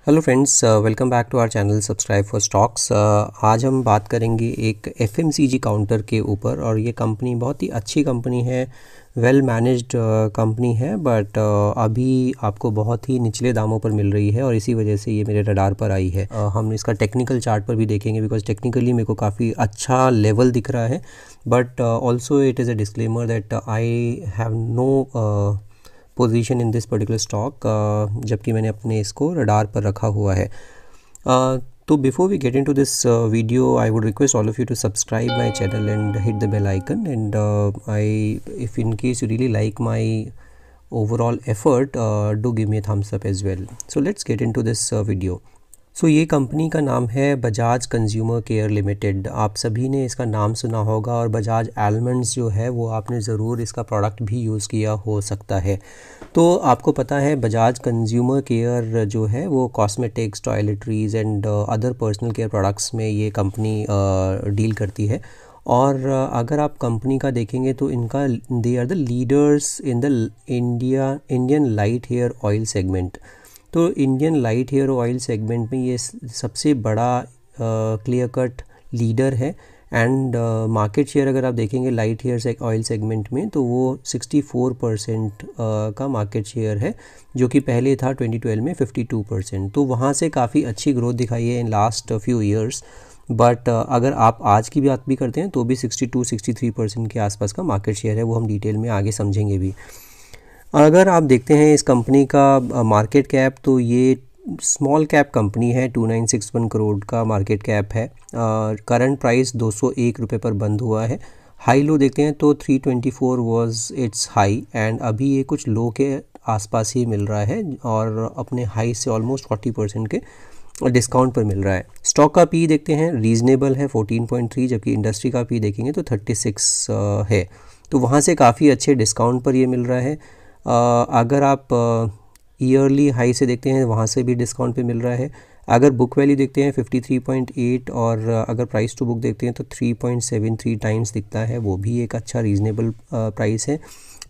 Hello friends, welcome back to our channel subscribe for stocks. आज हम बात करेंगे एक एफएमसीजी काउंटर के ऊपर। और ये कंपनी बहुत ही अच्छी कंपनी है, वेल मैनेज्ड कंपनी है, बट अभी आपको बहुत ही निचले दामों पर मिल रही है और इसी वजह से ये मेरे रडार पर आई है। हम इसका टेक्निकल चार्ट पर भी देखेंगे बिकॉज टेक्निकली मेरे को काफ़ी अच्छा लेवल दिख रहा है, but also it is a disclaimer that I have no position in this particular stock, जबकि मैंने अपने इसको रडार पर रखा हुआ है। तो before we get into this video, I would request all of you to subscribe my channel and hit the bell icon, and I if in case you really like my overall effort, do give me a thumbs up as well. So let's get into this video. सो ये company का नाम है Bajaj consumer care limited. आप सभी ने इसका नाम सुना होगा और बजाज आलमंड्स जो है वो आपने ज़रूर इसका प्रोडक्ट भी यूज़ किया हो सकता है। तो आपको पता है बजाज कंज्यूमर केयर जो है वो cosmetics, toiletries and other personal care products में ये कंपनी डील करती है। और अगर आप कंपनी का देखेंगे तो इनका they are the leaders in the Indian light hair oil segment. तो Indian light hair oil segment में ये सबसे बड़ा क्लियर कट लीडर है। एंड मार्केट शेयर अगर आप देखेंगे लाइट हेयर ऑयल सेगमेंट में तो वो 64% का मार्केट शेयर है, जो कि पहले था 2012 में 52%। तो वहाँ से काफ़ी अच्छी ग्रोथ दिखाई है इन लास्ट फ्यू ईयर्स। बट अगर आप आज की बात भी करते हैं तो भी 62-63% के आसपास का मार्केट शेयर है, वो हम डिटेल में आगे समझेंगे भी। अगर आप देखते हैं इस कंपनी का मार्केट कैप, तो ये स्मॉल कैप कंपनी है, 2961 करोड़ का मार्केट कैप है। करंट प्राइस 201 रुपये पर बंद हुआ है। हाई लो देखते हैं तो 324 वाज इट्स हाई, एंड अभी ये कुछ लो के आसपास ही मिल रहा है और अपने हाई से ऑलमोस्ट 40% के डिस्काउंट पर मिल रहा है। स्टॉक का पी देखते हैं, रीजनेबल है 14.3, जबकि इंडस्ट्री का पी देखेंगे तो 36 है। तो वहाँ से काफ़ी अच्छे डिस्काउंट पर ये मिल रहा है। अगर आप ईयरली हाई से देखते हैं वहाँ से भी डिस्काउंट पे मिल रहा है। अगर बुक वैल्यू देखते हैं 53.8 और अगर प्राइस टू बुक देखते हैं तो 3.73 टाइम्स दिखता है, वो भी एक अच्छा रीज़नेबल प्राइस है।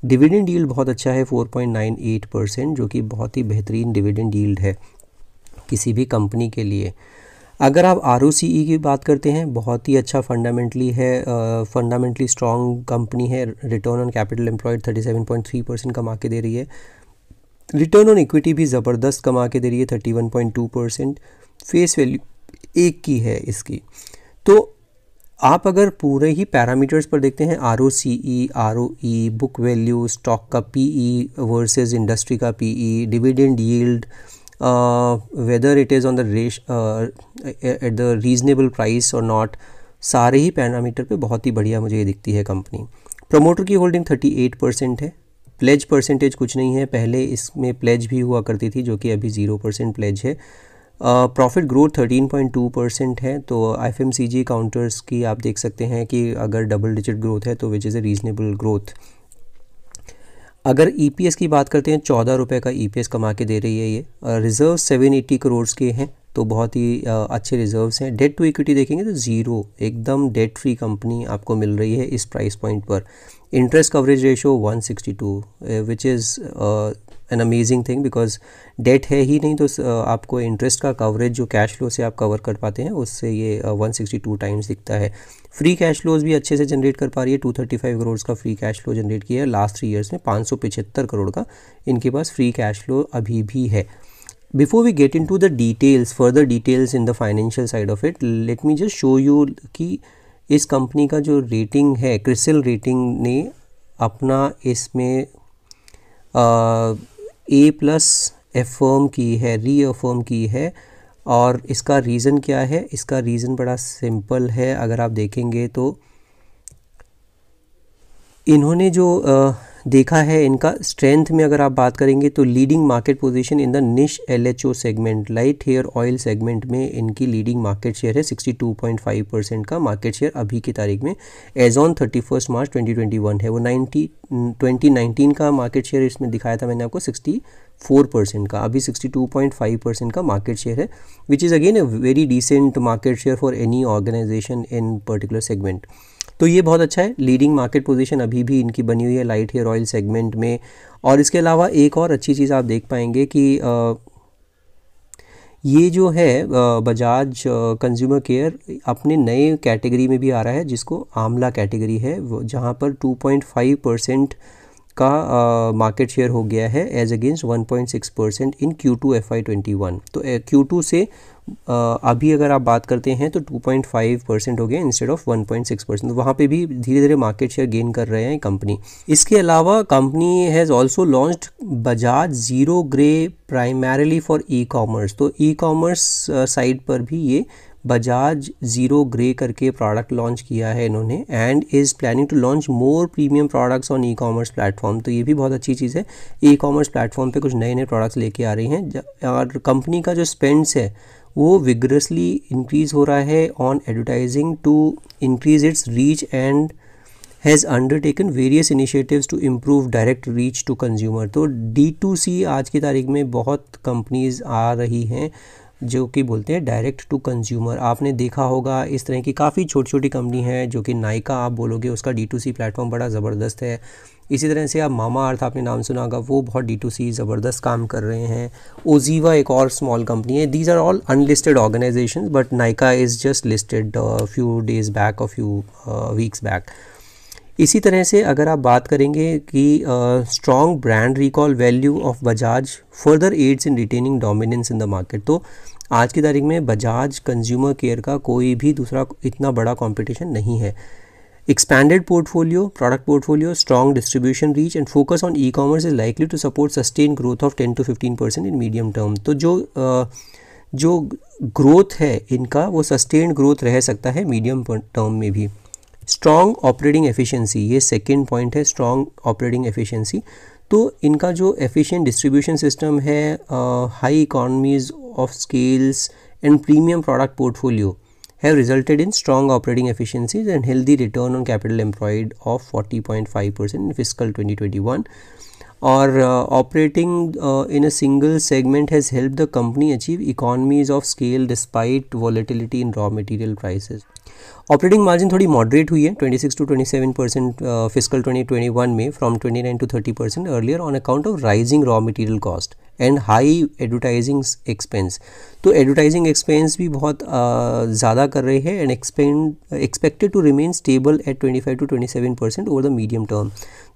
डिविडेंड यील्ड बहुत अच्छा है 4.98%, जो कि बहुत ही बेहतरीन डिविडेंड यील्ड है किसी भी कंपनी के लिए। अगर आप ROCE की बात करते हैं, बहुत ही अच्छा फंडामेंटली है, फंडामेंटली स्ट्रॉन्ग कंपनी है। रिटर्न ऑन कैपिटल एम्प्लॉयड 37.3% कमा के दे रही है। रिटर्न ऑन इक्विटी भी ज़बरदस्त कमा के दे रही है 31.2%। फेस वैल्यू 1 की है इसकी। तो आप अगर पूरे ही पैरामीटर्स पर देखते हैं, ROCE, ROE, book value, stock का PE वर्सेस इंडस्ट्री का PE, dividend yield, whether it is on the at the reasonable price or not, सारे ही पैरामीटर पे बहुत ही बढ़िया मुझे ये दिखती है कंपनी। प्रमोटर की होल्डिंग 38% है। प्लेज परसेंटेज कुछ नहीं है, पहले इसमें प्लेज भी हुआ करती थी जो कि अभी 0% प्लेज है। प्रॉफिट ग्रोथ 13.2% है। तो FMCG काउंटर्स की आप देख सकते हैं कि अगर डबल डिजिट ग्रोथ है तो which is a reasonable growth. अगर EPS की बात करते हैं, 14 रुपये का EPS कमा के दे रही है ये। रिज़र्व 780 करोड़ के हैं, तो बहुत ही अच्छे रिजर्व्स हैं। डेट टू इक्विटी देखेंगे तो ज़ीरो, एकदम डेट फ्री कंपनी आपको मिल रही है इस प्राइस पॉइंट पर। Interest coverage ratio 162, which is an amazing thing, because debt है ही नहीं तो आपको इंटरेस्ट का कवरेज जो कैश फ्लो से आप कवर कर पाते हैं उससे ये 162 टाइम्स दिखता है। फ्री कैश फ्लोज भी अच्छे से जनरेट कर पा रही है, 235 करोड़ का फ्री कैश फ्लो जनरेट किया है लास्ट 3 ईयर्स में। 575 करोड़ का इनके पास फ्री कैश फ्लो अभी भी है। Before we get into the details, further details in the financial side of it, let me just show you कि इस कंपनी का जो रेटिंग है, क्रिसिल रेटिंग ने अपना इसमें A+ अफर्म की है, रीअफर्म की है। और इसका रीज़न क्या है? इसका रीज़न बड़ा सिंपल है। अगर आप देखेंगे तो इन्होंने जो देखा है, इनका स्ट्रेंथ में अगर आप बात करेंगे तो leading market position in the niche LHO segment, light hair oil segment में इनकी लीडिंग मार्केट शेयर है। 62.5% का मार्केट शेयर अभी की तारीख में एज ऑन 31 मार्च 2021 है। वो 2019 का मार्केट शेयर इसमें दिखाया था मैंने आपको 64% का, अभी 62.5% का मार्केट शेयर है, which is again a very decent market share for any organization in particular segment. तो ये बहुत अच्छा है। लीडिंग मार्केट पोजीशन अभी भी इनकी बनी हुई है लाइट हेयर ऑयल सेगमेंट में। और इसके अलावा एक और अच्छी चीज़ आप देख पाएंगे कि ये जो है बजाज कंज्यूमर केयर अपने नए कैटेगरी में भी आ रहा है, जिसको आमला कैटेगरी है, वो जहाँ पर 2.5% का मार्केट शेयर हो गया है एज अगेंस्ट 1.6% इन Q2 FY21। तो Q2 से अभी अगर आप बात करते हैं तो 2.5% हो गया इंस्टेड ऑफ 1.6%। तो वहाँ पे भी धीरे धीरे मार्केट शेयर गेन कर रहे हैं कंपनी। इसके अलावा company has also launched Bajaj zero grey primarily for e commerce. तो ई कॉमर्स साइट पर भी ये बजाज ज़ीरो ग्रे करके प्रोडक्ट लॉन्च किया है इन्होंने, and is planning to launch more premium products on e commerce platform. तो ये भी बहुत अच्छी चीज़ है, ई कॉमर्स प्लेटफॉर्म पे कुछ नए नए प्रोडक्ट्स लेके आ रही हैं। और कंपनी का जो स्पेंड्स है वो विग्रसली इंक्रीज़ हो रहा है on advertising to increase its reach and has undertaken various initiatives to improve direct reach to consumer. तो D2C आज की तारीख में बहुत कंपनीज़ आ रही हैं जो कि बोलते हैं डायरेक्ट टू कंज्यूमर। आपने देखा होगा इस तरह की काफ़ी छोटी छोटी कंपनी है, जो कि नायका आप बोलोगे उसका D2C प्लेटफॉर्म बड़ा ज़बरदस्त है। इसी तरह से आप मामा अर्थ आपने नाम सुना होगा, वो बहुत D2C ज़बरदस्त काम कर रहे हैं। ओजीवा एक और स्मॉल कंपनी है। These are all unlisted organisations, but Nykaa is just listed few days back और फ्यू वीक्स बैक। इसी तरह से अगर आप बात करेंगे कि strong brand recall value of Bajaj further aids in retaining dominance in the market. तो आज की तारीख में बजाज कंज्यूमर केयर का कोई भी दूसरा इतना बड़ा कंपटीशन नहीं है। Expanded portfolio, product portfolio, strong distribution reach and focus on e commerce is likely to support sustain growth of 10 to 15% in medium term. तो जो ग्रोथ है इनका वो सस्टेन्ड ग्रोथ रह सकता है मीडियम टर्म में भी। स्ट्रॉन्ग ऑपरेटिंग एफिशिएंसी, ये सेकेंड पॉइंट है, स्ट्रॉन्ग ऑपरेटिंग एफिशिएंसी। तो इनका जो एफिशिएंट डिस्ट्रीब्यूशन सिस्टम है, high economies of scales and premium product portfolio have resulted in strong operating efficiencies and healthy return on capital employed of 40.5% in fiscal 2021. Or operating in a single segment has helped the company achieve economies of scale despite volatility in raw material prices. Operating margin थोड़ी moderate हुई है 26 to 27% fiscal 2021 में, from 29 to 30% earlier on account of rising raw material cost and high advertising expense. तो advertising expense भी बहुत ज़्यादा कर रहे हैं and expected to remain stable at 25 to 27% over the medium term.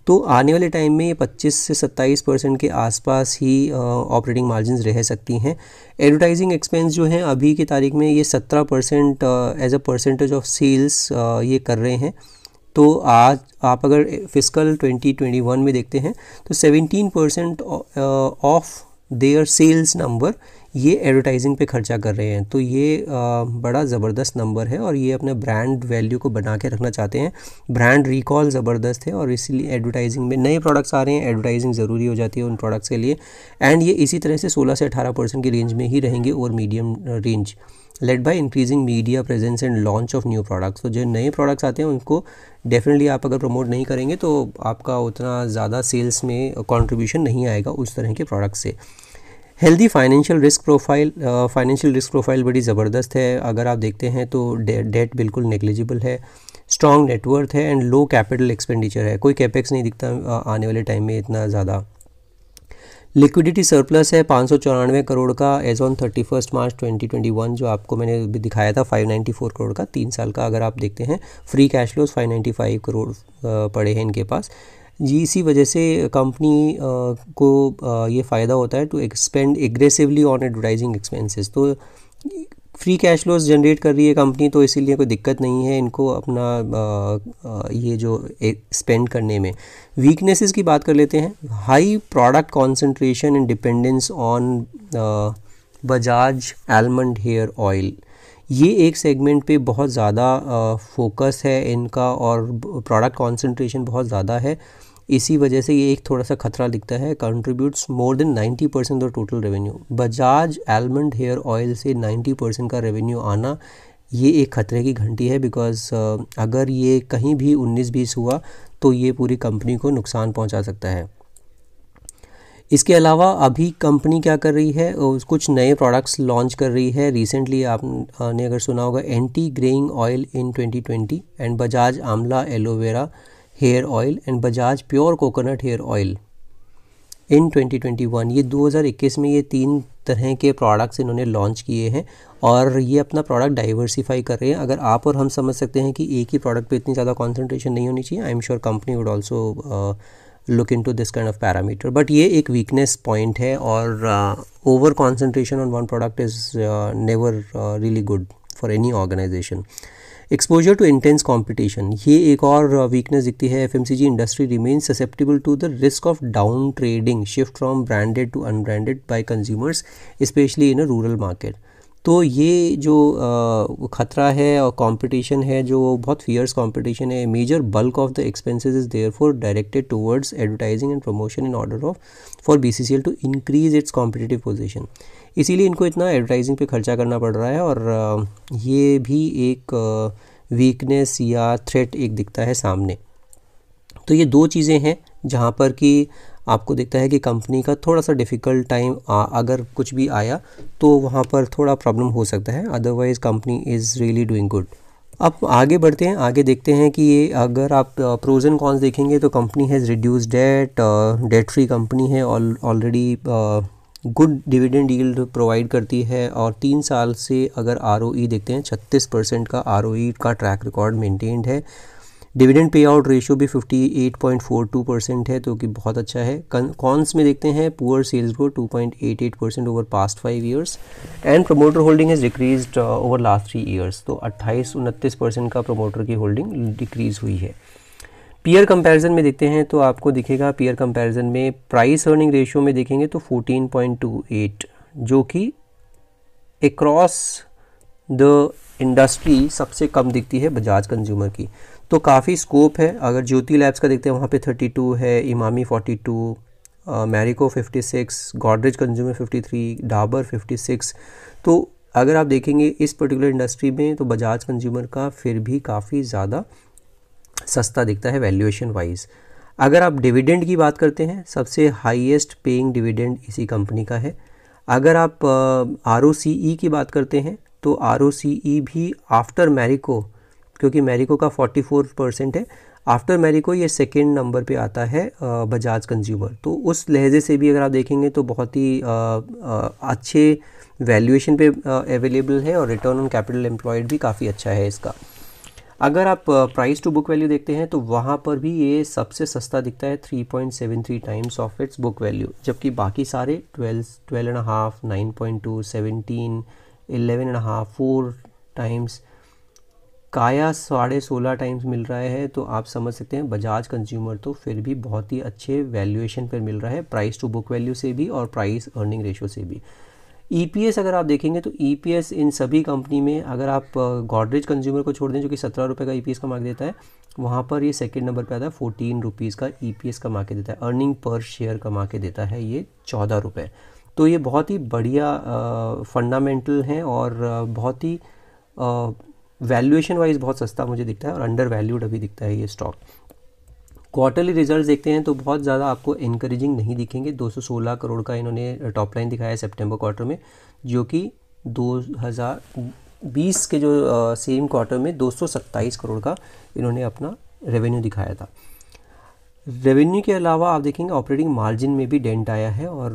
तो आने वाले टाइम में ये 25 से 27% के आसपास ही ऑपरेटिंग मार्जिन्स रह सकती हैं। एडवर्टाइजिंग एक्सपेंस जो हैं अभी की तारीख में ये 17% as a percentage of sales ये कर रहे हैं। तो आज आप अगर फिस्कल 2021 में देखते हैं तो 17% ऑफ देयर सेल्स नंबर ये एडवर्टाइजिंग पे खर्चा कर रहे हैं। तो ये बड़ा ज़बरदस्त नंबर है और ये अपने ब्रांड वैल्यू को बना के रखना चाहते हैं। ब्रांड रिकॉल ज़बरदस्त है और इसलिए एडवर्टाइजिंग में नए प्रोडक्ट्स आ रहे हैं, एडवर्टाइजिंग ज़रूरी हो जाती है उन प्रोडक्ट्स के लिए। एंड ये इसी तरह से 16 से 18% की रेंज में ही रहेंगे over medium range, led by increasing media presence and launch of new products. तो जो नए प्रोडक्ट्स आते हैं उनको डेफिनेटली आप अगर प्रमोट नहीं करेंगे तो आपका उतना ज़्यादा सेल्स में कंट्रीब्यूशन नहीं आएगा उस तरह के प्रोडक्ट से। हेल्दी फाइनेंशियल रिस्क प्रोफाइल बड़ी ज़बरदस्त है। अगर आप देखते हैं तो डेट बिल्कुल नेग्लिजिबल है, स्ट्रॉन्ग नेटवर्थ है एंड लो कैपिटल एक्सपेंडिचर है। कोई कैपेक्स नहीं दिखता आने वाले टाइम में इतना ज़्यादा। लिक्विडिटी सरप्लस है 594 करोड़ का एज ऑन 31 मार्च 2021, जो आपको मैंने दिखाया था 594 करोड़ का 3 साल का। अगर आप देखते हैं फ्री कैश फ्लोज 595 करोड़ पड़े हैं इनके पास। जी इसी वजह से कंपनी को ये फ़ायदा होता है to expand aggressively on advertising expenses. तो फ्री कैश फ्लोज जनरेट कर रही है कंपनी, तो इसीलिए कोई दिक्कत नहीं है इनको अपना ये जो स्पेंड करने में। वीकनेसेस की बात कर लेते हैं। High product concentration and dependence on Bajaj almond hair oil, ये एक सेगमेंट पे बहुत ज़्यादा फोकस है इनका और प्रोडक्ट कॉन्सेंट्रेशन बहुत ज़्यादा है। इसी वजह से ये एक थोड़ा सा खतरा दिखता है। Contributes more than 90% of total revenue. Bajaj almond hair oil से 90% का रेवेन्यू आना ये एक खतरे की घंटी है, बिकॉज अगर ये कहीं भी 19-20 हुआ तो ये पूरी कंपनी को नुकसान पहुंचा सकता है। इसके अलावा अभी कंपनी क्या कर रही है, कुछ नए प्रोडक्ट्स लॉन्च कर रही है। रिसेंटली आपने अगर सुना होगा anti greying oil in 2020 and Bajaj Amla aloe vera hair oil and Bajaj pure coconut hair oil. In 2021। ये 2021 में ये 3 तरह के प्रोडक्ट्स इन्होंने लॉन्च किए हैं और ये अपना प्रोडक्ट डाइवर्सिफाई कर रहे हैं। अगर आप और हम समझ सकते हैं कि एक ही प्रोडक्ट पे इतनी ज़्यादा कॉन्सेंट्रेशन नहीं होनी चाहिए, I am sure company would also look into this kind of parameter. But ये एक वीकनेस पॉइंट है और over concentration on one product is never really good for any organisation. Exposure to intense competition, ये एक और weakness दिखती है। FMCG industry remains susceptible to the risk of down trading shift from branded to unbranded by consumers specially in a rural market. तो ये जो ख़तरा है और कंपटीशन है, जो बहुत फियर्स कंपटीशन है, major bulk of the expenses is therefore directed towards advertising and promotion in order of for BCCL to increase its competitive position. इसीलिए इनको इतना एडवर्टाइजिंग पे खर्चा करना पड़ रहा है और ये भी एक वीकनेस या थ्रेट एक दिखता है सामने। तो ये 2 चीज़ें हैं जहाँ पर कि आपको दिखता है कि कंपनी का थोड़ा सा डिफ़िकल्ट टाइम अगर कुछ भी आया तो वहाँ पर थोड़ा प्रॉब्लम हो सकता है, otherwise company is really doing good. अब आगे बढ़ते हैं, आगे देखते हैं कि ये अगर आप प्रोज एंड कॉन्स देखेंगे तो company has reduce debt, debt free company है, already good dividend yield provide करती है और 3 साल से अगर ROE देखते हैं 36% का ROE का ट्रैक रिकॉर्ड मेंटेन्ड है। डिविडेंड पे आउट रेशियो भी 58.42% है, तो कि बहुत अच्छा है। कॉन्स में देखते हैं poor sales growth 2.88% over past 5 years and promoter holding has decreased over last 3 years. तो 28-29% का प्रमोटर की होल्डिंग डिक्रीज़ हुई है। पीयर कंपैरिजन में देखते हैं तो आपको दिखेगा पीयर कंपैरिजन में प्राइस अर्निंग रेशियो में देखेंगे तो 14.28, जो कि अक्रॉस द इंडस्ट्री सबसे कम दिखती है बजाज कंज्यूमर की। तो काफ़ी स्कोप है। अगर ज्योति लैब्स का देखते हैं वहाँ पे 32 है, इमामी 42, मैरिको 56, गॉडरेज कंज्यूमर 53, डाबर 56। तो अगर आप देखेंगे इस पर्टिकुलर इंडस्ट्री में तो बजाज कंज्यूमर का फिर भी काफ़ी ज़्यादा सस्ता दिखता है वैल्यूएशन वाइज। अगर आप डिविडेंड की बात करते हैं, सबसे हाईएस्ट पेइंग डिविडेंड इसी कंपनी का है। अगर आप ROCE की बात करते हैं तो ROCE भी आफ्टर मैरिको, क्योंकि मैरिको का 44% है, आफ्टर मैरिको ये सेकेंड नंबर पे आता है बजाज कंज्यूमर। तो उस लहजे से भी अगर आप देखेंगे तो बहुत ही अच्छे वैल्यूएशन पे अवेलेबल है और रिटर्न ऑन कैपिटल एम्प्लॉयड भी काफ़ी अच्छा है इसका। अगर आप प्राइस टू बुक वैल्यू देखते हैं तो वहाँ पर भी ये सबसे सस्ता दिखता है 3.73 times of its book value, जबकि बाकी सारे 12.5, 9.2, 17, 11.5, 4 टाइम्स, काया 16.5 टाइम्स मिल रहा है। तो आप समझ सकते हैं बजाज कंज्यूमर तो फिर भी बहुत ही अच्छे वैल्यूएशन पर मिल रहा है, प्राइस टू बुक वैल्यू से भी और प्राइस अर्निंग रेशियो से भी। EPS अगर आप देखेंगे तो EPS इन सभी कंपनी में, अगर आप गॉडरेज कंज्यूमर को छोड़ दें जो कि 17 रुपये का EPS कमा के देता है, वहाँ पर ये सेकंड नंबर पे आता है, 14 रुपीज़ का EPS कमा के देता है। अर्निंग पर शेयर कमा के देता है ये 14 रुपये। तो ये बहुत ही बढ़िया फंडामेंटल हैं और बहुत ही वैल्यूएशन वाइज बहुत सस्ता मुझे दिखता है और अंडर वैल्यूड अभी दिखता है ये स्टॉक। क्वार्टरली रिजल्ट्स देखते हैं तो बहुत ज़्यादा आपको इनकरेजिंग नहीं दिखेंगे। 216 करोड़ का इन्होंने टॉप लाइन दिखाया है सितंबर क्वार्टर में, जो कि 2020 के जो सेम क्वार्टर में 227 करोड़ का इन्होंने अपना रेवेन्यू दिखाया था। रेवेन्यू के अलावा आप देखेंगे ऑपरेटिंग मार्जिन में भी डेंट आया है और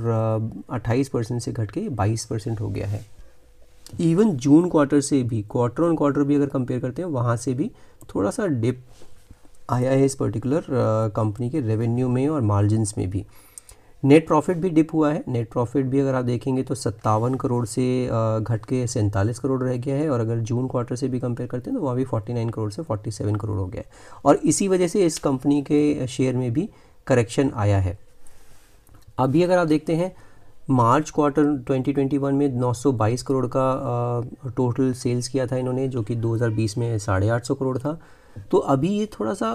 28% से घट के 22% हो गया है। इवन जून क्वार्टर से भी, क्वार्टर ऑन क्वार्टर भी अगर कंपेयर करते हैं, वहाँ से भी थोड़ा सा डिप आया है इस पर्टिकुलर कंपनी के रेवेन्यू में और मार्जिन्स में भी। नेट प्रॉफिट भी डिप हुआ है। नेट प्रॉफिट भी अगर आप देखेंगे तो 57 करोड़ से घट के 47 करोड़ रह गया है और अगर जून क्वार्टर से भी कंपेयर करते हैं तो वहाँ भी 49 करोड़ से 47 करोड़ हो गया है और इसी वजह से इस कंपनी के शेयर में भी करेक्शन आया है। अभी अगर आप देखते हैं मार्च क्वार्टर 2021 में 922 करोड़ का टोटल सेल्स किया था इन्होंने, जो कि 2020 में 850 करोड़ था। तो अभी ये थोड़ा सा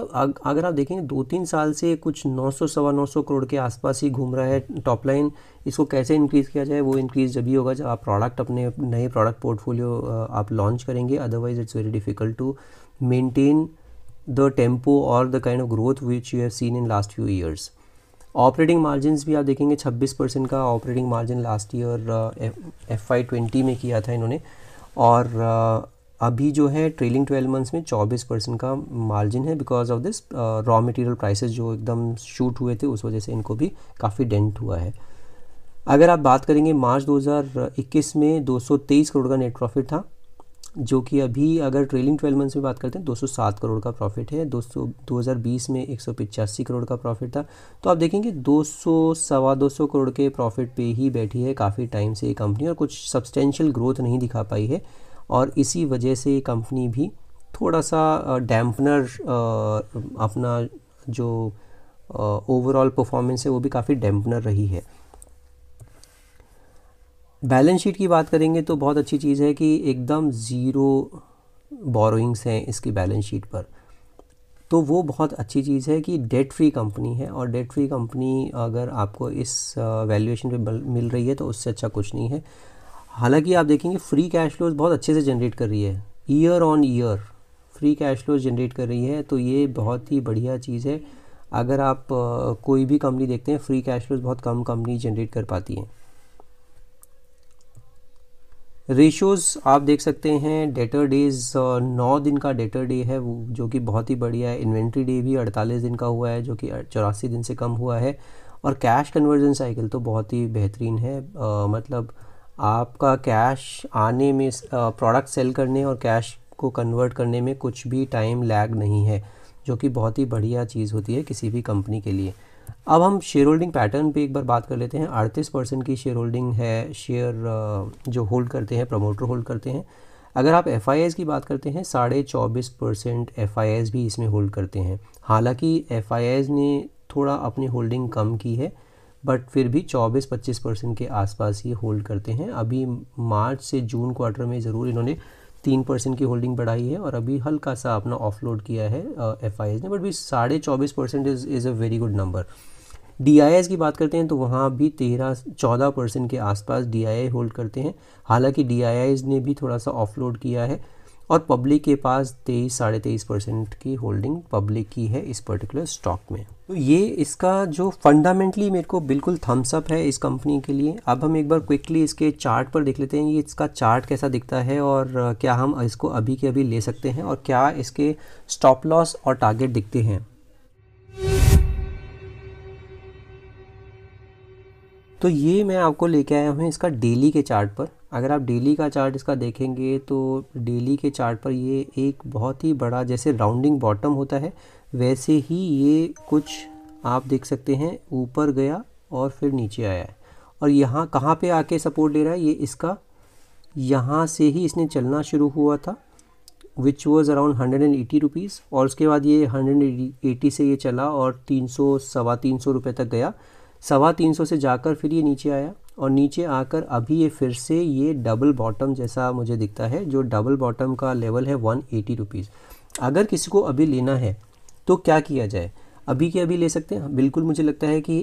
अगर आप देखेंगे 2-3 साल से कुछ 900 सवा 900 करोड़ के आसपास ही घूम रहा है टॉप लाइन। इसको कैसे इंक्रीज़ किया जाए, वो इंक्रीज़ जब ही होगा जब आप प्रोडक्ट अपने नए प्रोडक्ट पोर्टफोलियो आप लॉन्च करेंगे, otherwise it's very difficult to maintain the tempo और the kind of growth which you have seen in last few years. Operating margins भी आप देखेंगे 26% का operating margin last year FY20 में किया था इन्होंने और अभी जो है ट्रेलिंग 12 मंथ्स में 24% का मार्जिन है because of this raw material prices जो एकदम शूट हुए थे, उस वजह से इनको भी काफ़ी डेंट हुआ है। अगर आप बात करेंगे मार्च 2021 में 223 करोड़ का नेट प्रॉफिट था, जो कि अभी अगर ट्रेलिंग 12 मंथ्स में बात करते हैं 207 करोड़ का प्रॉफिट है। 2020 में 185 करोड़ का प्रॉफिट था। तो आप देखेंगे 200-225 करोड़ के प्रॉफिट पे ही बैठी है काफ़ी टाइम से ये कंपनी, और कुछ सब्सटेंशियल ग्रोथ नहीं दिखा पाई है, और इसी वजह से ये कंपनी भी थोड़ा सा डैम्पनर अपना जो ओवरऑल परफॉर्मेंस है वो भी काफ़ी डैम्पनर रही है। बैलेंस शीट की बात करेंगे तो बहुत अच्छी चीज़ है कि एकदम ज़ीरो बोरोइंग्स हैं इसकी बैलेंस शीट पर, तो वो बहुत अच्छी चीज़ है कि डेट फ्री कंपनी है, और डेट फ्री कंपनी अगर आपको इस वैल्यूएशन पे मिल रही है तो उससे अच्छा कुछ नहीं है। हालांकि आप देखेंगे फ्री कैश फ्लोज बहुत अच्छे से जनरेट कर रही है, year on year free cash flows generate कर रही है, तो ये बहुत ही बढ़िया चीज़ है। अगर आप कोई भी कंपनी देखते हैं फ्री कैश फ्लोज बहुत कम कंपनी जनरेट कर पाती हैं। रेशोज़ आप देख सकते हैं, डेटर डेज़ 9 दिन का डेटर डे है वो, जो कि बहुत ही बढ़िया है। इन्वेंट्री डे भी 48 दिन का हुआ है, जो कि 84 दिन से कम हुआ है। और कैश कन्वर्जन साइकिल तो बहुत ही बेहतरीन है, मतलब आपका कैश आने में, प्रोडक्ट सेल करने और कैश को कन्वर्ट करने में कुछ भी टाइम लैग नहीं है, जो कि बहुत ही बढ़िया चीज़ होती है किसी भी कंपनी के लिए। अब हम शेयर होल्डिंग पैटर्न पे एक बार बात कर लेते हैं। 38% की शेयर होल्डिंग है, शेयर जो होल्ड करते हैं प्रमोटर होल्ड करते हैं। अगर आप FIIs की बात करते हैं 24.5% FIIs भी इसमें होल्ड करते हैं। हालांकि FIIs ने थोड़ा अपनी होल्डिंग कम की है, बट फिर भी 24-25% के आसपास ही होल्ड करते हैं। अभी मार्च से जून क्वार्टर में ज़रूर इन्होंने 3% की होल्डिंग बढ़ाई है, और अभी हल्का सा अपना ऑफलोड किया है FIIs ने, बट भी 24.5% is a very good number. DIIs की बात करते हैं तो वहाँ भी 13-14% के आसपास DII होल्ड करते हैं। हालांकि DIIs ने भी थोड़ा सा ऑफलोड किया है, और पब्लिक के पास 23-23% की होल्डिंग पब्लिक की है इस पर्टिकुलर स्टॉक में। तो ये इसका जो फंडामेंटली मेरे को बिल्कुल थम्स अप है इस कंपनी के लिए। अब हम एक बार क्विकली इसके चार्ट पर देख लेते हैं, ये इसका चार्ट कैसा दिखता है, और क्या हम इसको अभी के अभी ले सकते हैं, और क्या इसके स्टॉप लॉस और टारगेट दिखते हैं। तो ये मैं आपको लेके आया हूँ इसका डेली के चार्ट पर। अगर आप डेली का चार्ट इसका देखेंगे तो डेली के चार्ट पर ये एक बहुत ही बड़ा, जैसे राउंडिंग बॉटम होता है वैसे ही ये कुछ आप देख सकते हैं, ऊपर गया और फिर नीचे आया है, और यहाँ कहाँ पे आके सपोर्ट ले रहा है, ये इसका यहाँ से ही इसने चलना शुरू हुआ था, विच वॉज़ अराउंड 180 रुपीज़, और उसके बाद ये 180 से ये चला और 300-325 रुपये तक गया। 325 से जाकर फिर ये नीचे आया, और नीचे आकर अभी ये फिर से ये डबल बॉटम जैसा मुझे दिखता है, जो डबल बॉटम का लेवल है 180 रुपीज़। अगर किसी को अभी लेना है तो क्या किया जाए, अभी के अभी ले सकते हैं। बिल्कुल मुझे लगता है कि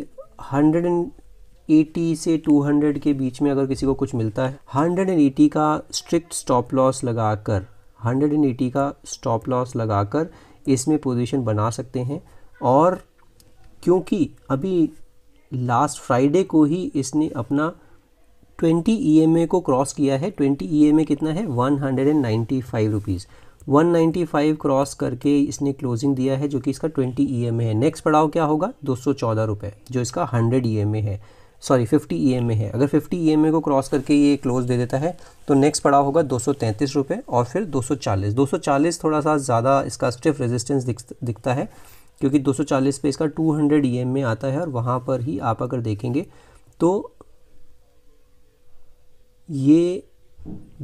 180 से 200 के बीच में अगर किसी को कुछ मिलता है, 180 का स्ट्रिक्ट स्टॉप लॉस लगाकर 180 का स्टॉप लॉस लगाकर इसमें पोजीशन बना सकते हैं। और क्योंकि अभी लास्ट फ्राइडे को ही इसने अपना 20 EMA को क्रॉस किया है। 20 EMA कितना है, 195 रुपीज़। 195 क्रॉस करके इसने क्लोजिंग दिया है, जो कि इसका 20 EMA है। नेक्स्ट पड़ाव क्या होगा, 214 रुपये, जो इसका 100 EMA है, सॉरी 50 EMA है। अगर 50 EMA को क्रॉस करके ये क्लोज दे देता है तो नेक्स्ट पड़ाव होगा 233 रुपये, और फिर 240। 240 थोड़ा सा ज़्यादा इसका स्टिफ रेजिस्टेंस दिखता है, क्योंकि 240 पे इसका 200 EMA आता है, और वहाँ पर ही आप अगर देखेंगे तो ये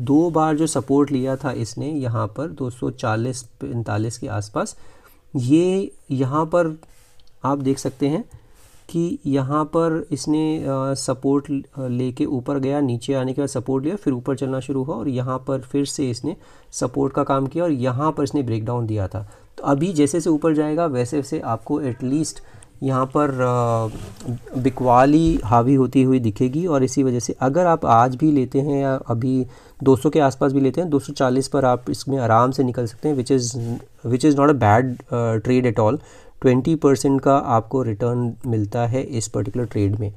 2 बार जो सपोर्ट लिया था इसने यहाँ पर 240-45 के आसपास, ये यहाँ पर आप देख सकते हैं कि यहाँ पर इसने सपोर्ट लेके ऊपर गया, नीचे आने के बाद सपोर्ट लिया, फिर ऊपर चलना शुरू हुआ, और यहाँ पर फिर से इसने सपोर्ट का काम किया, और यहाँ पर इसने ब्रेकडाउन दिया था। तो अभी जैसे जैसे ऊपर जाएगा वैसे वैसे आपको एटलीस्ट यहाँ पर बिकवाली हावी होती हुई दिखेगी, और इसी वजह से अगर आप आज भी लेते हैं या अभी 200 के आसपास भी लेते हैं, 240 पर आप इसमें आराम से निकल सकते हैं, which is not a bad trade at all. 20% का आपको रिटर्न मिलता है इस पर्टिकुलर ट्रेड में।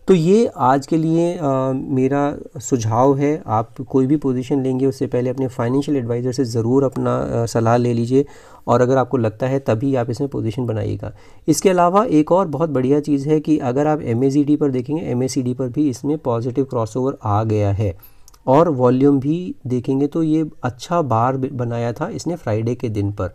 तो ये आज के लिए मेरा सुझाव है। आप कोई भी पोजीशन लेंगे उससे पहले अपने फाइनेंशियल एडवाइज़र से ज़रूर अपना सलाह ले लीजिए, और अगर आपको लगता है तभी आप इसमें पोजीशन बनाइएगा। इसके अलावा एक और बहुत बढ़िया चीज़ है कि अगर आप MACD पर देखेंगे, MACD पर भी इसमें पॉजिटिव क्रॉसओवर आ गया है, और वॉल्यूम भी देखेंगे तो ये अच्छा बार बनाया था इसने फ्राइडे के दिन पर,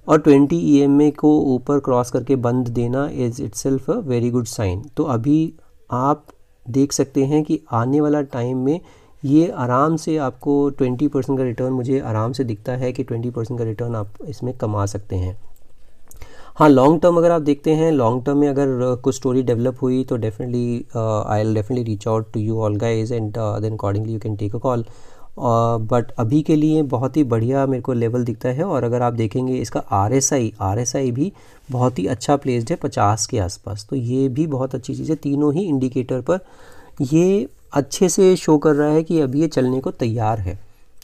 और 20 EMA को ऊपर क्रॉस करके बंद देना is itself a very good sign. तो अभी आप देख सकते हैं कि आने वाला टाइम में ये आराम से आपको 20% का रिटर्न, मुझे आराम से दिखता है कि 20% का रिटर्न आप इसमें कमा सकते हैं। हाँ, लॉन्ग टर्म अगर आप देखते हैं, लॉन्ग टर्म में अगर कुछ स्टोरी डेवलप हुई तो definitely I will definitely reach out to you all guys, and then accordingly you can take a call. But अभी के लिए बहुत ही बढ़िया मेरे को लेवल दिखता है। और अगर आप देखेंगे इसका RSI भी बहुत ही अच्छा प्लेस्ड है 50 के आसपास, तो ये भी बहुत अच्छी चीज़ है। तीनों ही इंडिकेटर पर ये अच्छे से शो कर रहा है कि अभी ये चलने को तैयार है।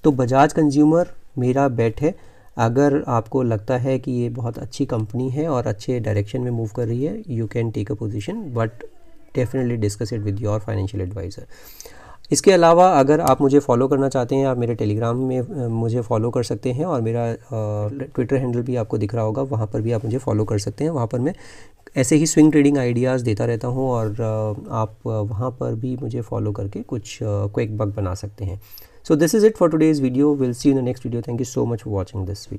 तो बजाज कंज्यूमर मेरा बेट है। अगर आपको लगता है कि ये बहुत अच्छी कंपनी है और अच्छे डायरेक्शन में मूव कर रही है, you can take a position, but definitely discuss it with your financial adviser. इसके अलावा अगर आप मुझे फॉलो करना चाहते हैं, आप मेरे टेलीग्राम में मुझे फॉलो कर सकते हैं, और मेरा ट्विटर हैंडल भी आपको दिख रहा होगा, वहाँ पर भी आप मुझे फॉलो कर सकते हैं। वहाँ पर मैं ऐसे ही स्विंग ट्रेडिंग आइडियाज़ देता रहता हूँ, और आप वहाँ पर भी मुझे फॉलो करके कुछ क्विक बक बना सकते हैं। So this is it for today's video. We'll see you in the next video. Thank you so much for watching this video.